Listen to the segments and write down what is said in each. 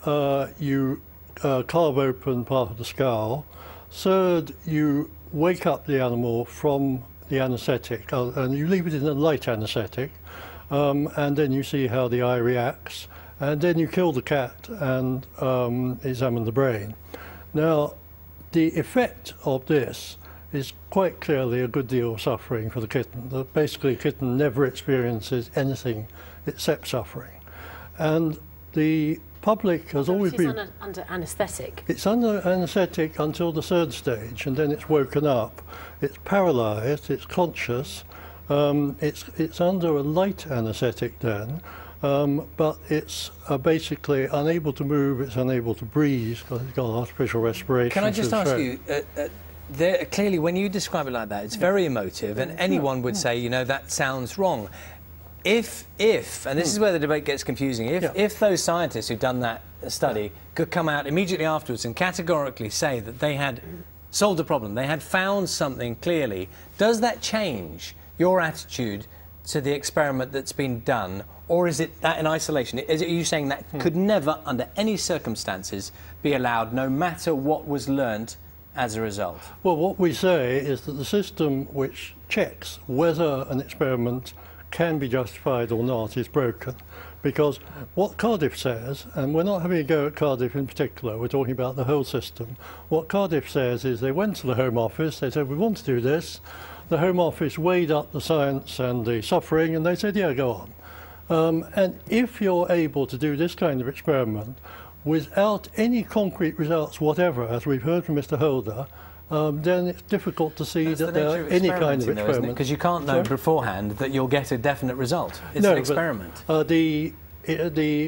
You carve open part of the skull. Third, you wake up the animal from the anaesthetic, and you leave it in a light anaesthetic, and then you see how the eye reacts, and then you kill the cat and examine the brain. Now, the effect of this is quite clearly a good deal of suffering for the kitten. Basically, the kitten never experiences anything except suffering. And the public has always been... under anaesthetic? It's under anaesthetic until the third stage, and then it's woken up. It's paralysed, it's conscious, it's under a light anaesthetic then, but it's basically unable to move, it's unable to breathe because it's got artificial respiration. Can I just ask you, clearly when you describe it like that, it's very emotive, and anyone would say, you know, that sounds wrong. If, and this is where the debate gets confusing, if those scientists who've done that study could come out immediately afterwards and categorically say that they had solved the problem, they had found something clearly, does that change your attitude to the experiment that's been done, or is it that in isolation? Are you saying that could never, under any circumstances, be allowed, no matter what was learnt as a result? Well, what we say is that the system which checks whether an experiment can be justified or not is broken, because what Cardiff says, and we're not having a go at Cardiff in particular, we're talking about the whole system. What Cardiff says is they went to the Home Office, they said we want to do this, the Home Office weighed up the science and the suffering and they said yeah, go on. And if you're able to do this kind of experiment without any concrete results whatever, as we've heard from Mr. Holder, then it's difficult to see that there are any kind of experiment. Because you can't know beforehand that you'll get a definite result. It's an experiment. But, the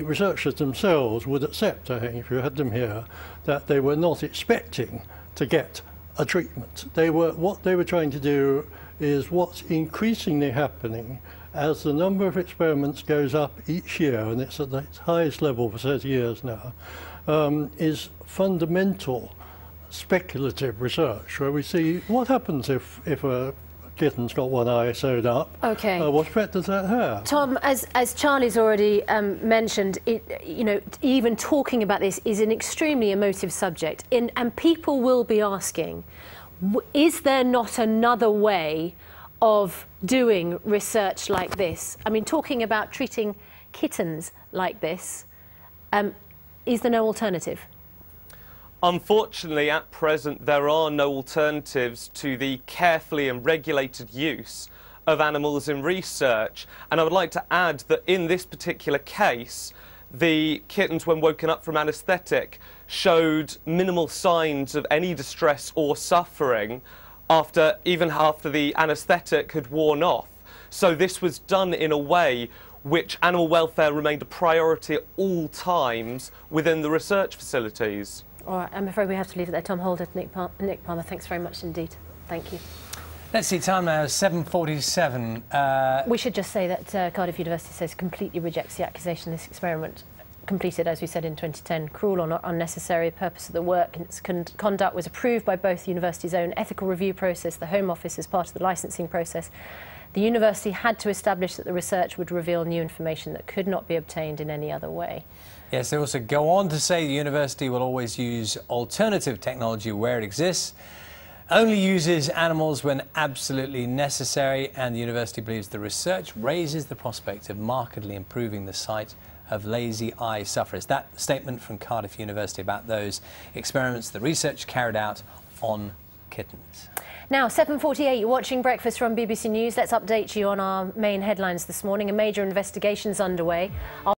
researchers themselves would accept, I think, if you had them here, that they were not expecting to get a treatment. What they were trying to do is what's increasingly happening as the number of experiments goes up each year, and it's at its highest level for 30 years now, is fundamental speculative research, where we see what happens if a kitten's got one eye sewed up. Okay. What effect does that have? Tom, as Charlie's already mentioned, you know, even talking about this is an extremely emotive subject, and people will be asking, is there not another way of doing research like this? I mean, talking about treating kittens like this, is there no alternative? Unfortunately, at present, there are no alternatives to the carefully and regulated use of animals in research. And I would like to add that in this particular case, the kittens, when woken up from anaesthetic, showed minimal signs of any distress or suffering even after the anaesthetic had worn off. So this was done in a way which animal welfare remained a priority at all times within the research facilities. All right, I'm afraid we have to leave it there. Tom Holder, Nick Palmer, thanks very much indeed. Thank you. Let's see, time now is 7:47. We should just say that Cardiff University says completely rejects the accusation this experiment, completed, as we said, in 2010, cruel or not unnecessary. The purpose of the work and its conduct was approved by both the university's own ethical review process, the Home Office as part of the licensing process. The university had to establish that the research would reveal new information that could not be obtained in any other way. Yes, they also go on to say the university will always use alternative technology where it exists, only uses animals when absolutely necessary, and the university believes the research raises the prospect of markedly improving the sight of lazy eye sufferers. That statement from Cardiff University about those experiments, the research carried out on kittens. Now, 7:48, you're watching Breakfast from BBC News. Let's update you on our main headlines this morning. A major investigation is underway.